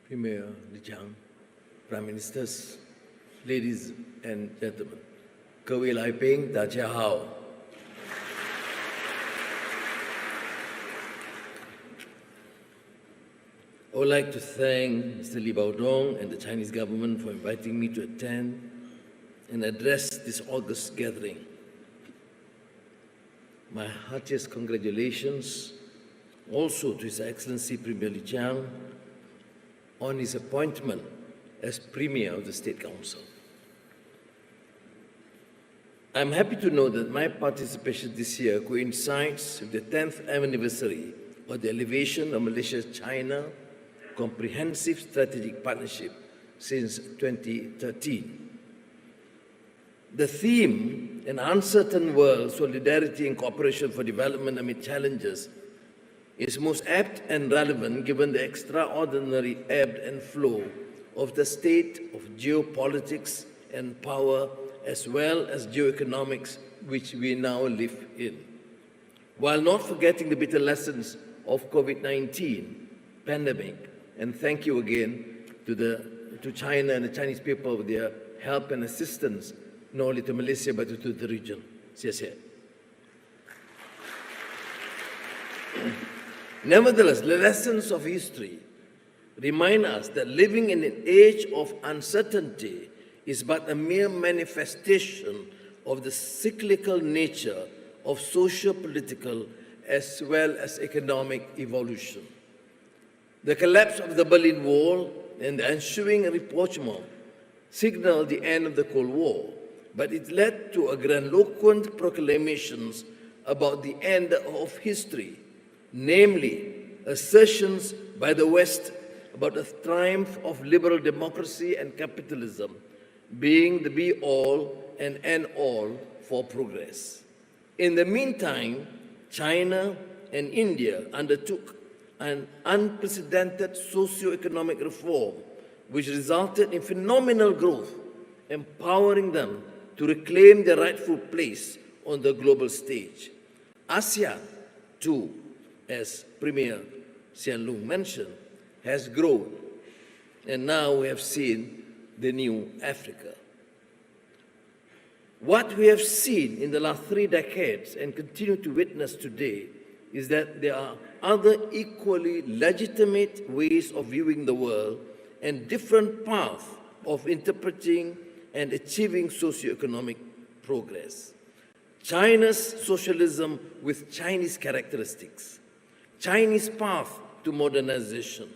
Premier Li Qiang, Prime Ministers, ladies and gentlemen, 各位来宾，大家好。I would like to thank Mr. Li Baodong and the Chinese government for inviting me to attend and address this august gathering. My heartiest congratulations also to His Excellency Premier Li Qiang on his appointment as Premier of the State Council. I'm happy to know that my participation this year coincides with the 10th anniversary of the elevation of Malaysia-China Comprehensive Strategic Partnership since 2013. The theme, An Uncertain World, Solidarity and Cooperation for Development Amid Challenges, is most apt and relevant given the extraordinary ebb and flow of the state of geopolitics and power as well as geoeconomics which we now live in. While not forgetting the bitter lessons of COVID-19 pandemic, and thank you again to China and the Chinese people for their help and assistance, not only to Malaysia but to the region. 谢谢. Nevertheless, the lessons of history remind us that living in an age of uncertainty is but a mere manifestation of the cyclical nature of socio-political as well as economic evolution. The collapse of the Berlin Wall and the ensuing rapprochement signaled the end of the Cold War, but it led to grandiloquent proclamations about the end of history, namely assertions by the West about the triumph of liberal democracy and capitalism being the be-all and end-all for progress. In the meantime, China and India undertook an unprecedented socio-economic reform which resulted in phenomenal growth, empowering them to reclaim their rightful place on the global stage. ASEAN, too, as Premier Hsien Loong mentioned, has grown, and now we have seen the new Africa. What we have seen in the last 3 decades and continue to witness today is that there are other equally legitimate ways of viewing the world and different paths of interpreting and achieving socio-economic progress. China's socialism with Chinese characteristics, Chinese path to modernization,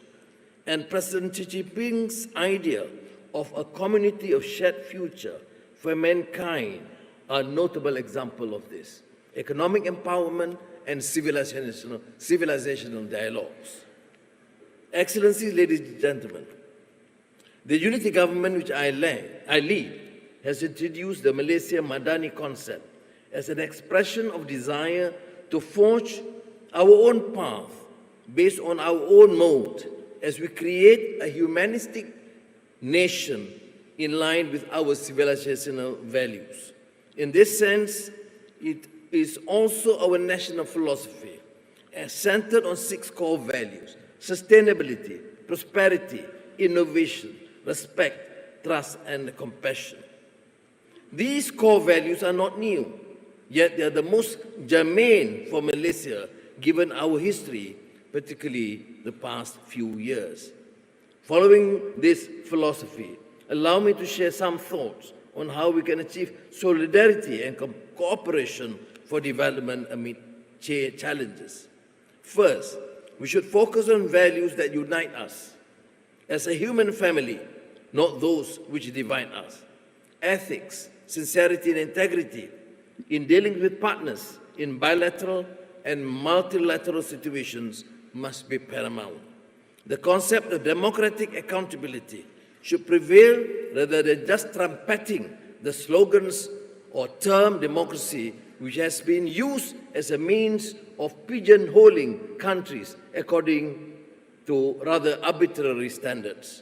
and President Xi Jinping's idea of a community of shared future for mankind are notable examples of this. Economic empowerment and civilizational dialogues. Excellencies, ladies and gentlemen, the unity government which I lead has introduced the Malaysia Madani concept as an expression of desire to forge our own path based on our own mode as we create a humanistic nation in line with our civilizational values. In this sense, it is also our national philosophy, centered on 6 core values: sustainability, prosperity, innovation, respect, trust, and compassion. These core values are not new, yet they are the most germane for Malaysia given our history, particularly the past few years. Following this philosophy, allow me to share some thoughts on how we can achieve solidarity and cooperation for development amid challenges. First, we should focus on values that unite us as a human family, not those which divide us. Ethics, sincerity, and integrity in dealing with partners in bilateral and multilateral situations must be paramount. The concept of democratic accountability should prevail rather than just trumpeting the slogans or term democracy, which has been used as a means of pigeonholing countries according to rather arbitrary standards.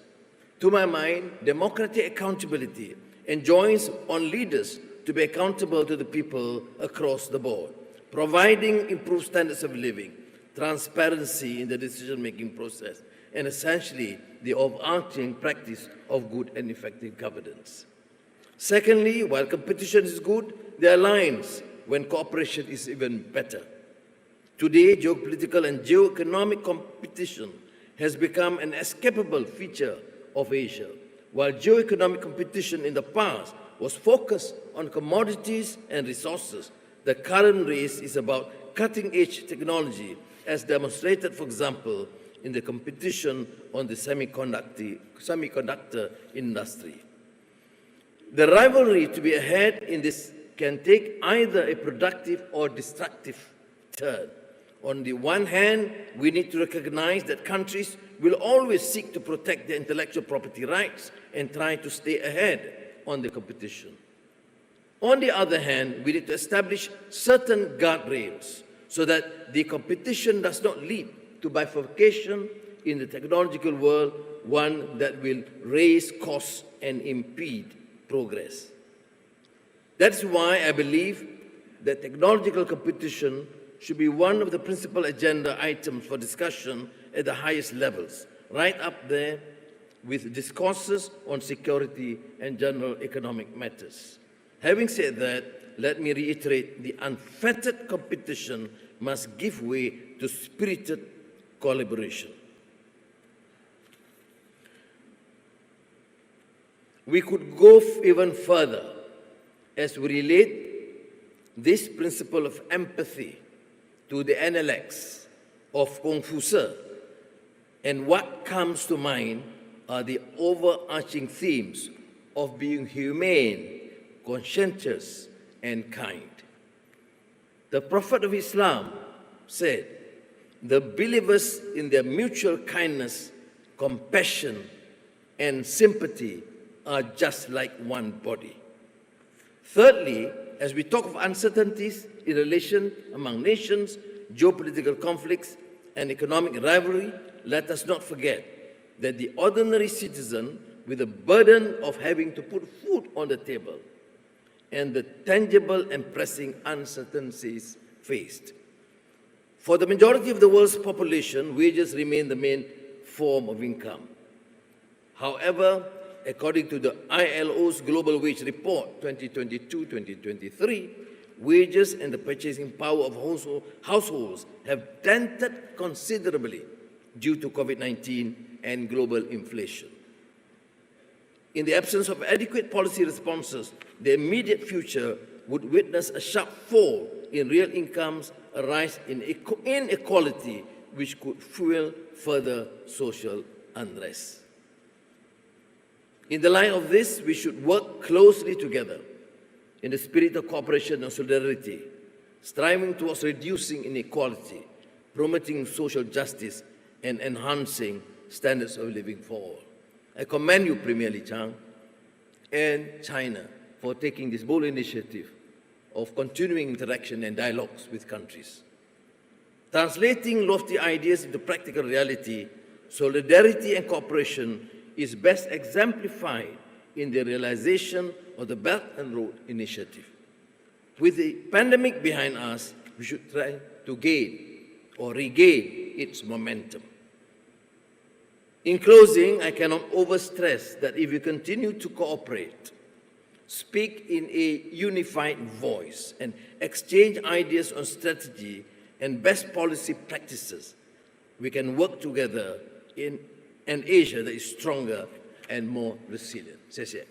To my mind, democratic accountability enjoins on leaders to be accountable to the people across the board, providing improved standards of living, transparency in the decision-making process, and essentially the overarching practice of good and effective governance. Secondly, while competition is good, there are lines when cooperation is even better. Today, geopolitical and geoeconomic competition has become an escapable feature of Asia, while geoeconomic competition in the past was focused on commodities and resources. The current race is about cutting-edge technology, as demonstrated, for example, in the competition on the semiconductor industry. The rivalry to be ahead in this can take either a productive or destructive turn. On the one hand, we need to recognize that countries will always seek to protect their intellectual property rights and try to stay ahead on the competition. On the other hand, we need to establish certain guardrails so that the competition does not lead to bifurcation in the technological world, one that will raise costs and impede progress. That's why I believe that technological competition should be one of the principal agenda items for discussion at the highest levels, right up there with discourses on security and general economic matters. Having said that, let me reiterate, the unfettered competition must give way to spirited collaboration. We could go even further as we relate this principle of empathy to the Analects of Confucius, and what comes to mind are the overarching themes of being humane, conscientious, and kind. The Prophet of Islam said, "The believers in their mutual kindness, compassion, and sympathy are just like one body." Thirdly, as we talk of uncertainties in relation among nations, geopolitical conflicts, and economic rivalry, let us not forget that the ordinary citizen with the burden of having to put food on the table and the tangible and pressing uncertainties faced. For the majority of the world's population, wages remain the main form of income. However, according to the ILO's Global Wage Report 2022-2023, wages and the purchasing power of households have dented considerably due to COVID-19 and global inflation. In the absence of adequate policy responses, the immediate future would witness a sharp fall in real incomes, a rise in inequality, which could fuel further social unrest. In the light of this, we should work closely together in the spirit of cooperation and solidarity, striving towards reducing inequality, promoting social justice, and enhancing standards of living for all. I commend you, Premier Li Qiang, and China for taking this bold initiative of continuing interaction and dialogues with countries. Translating lofty ideas into practical reality, solidarity and cooperation is best exemplified in the realization of the Belt and Road Initiative. With the pandemic behind us, we should try to gain or regain its momentum. In closing, I cannot overstress that if we continue to cooperate, speak in a unified voice, and exchange ideas on strategy and best policy practices, we can work together in an Asia that is stronger and more resilient. 谢谢。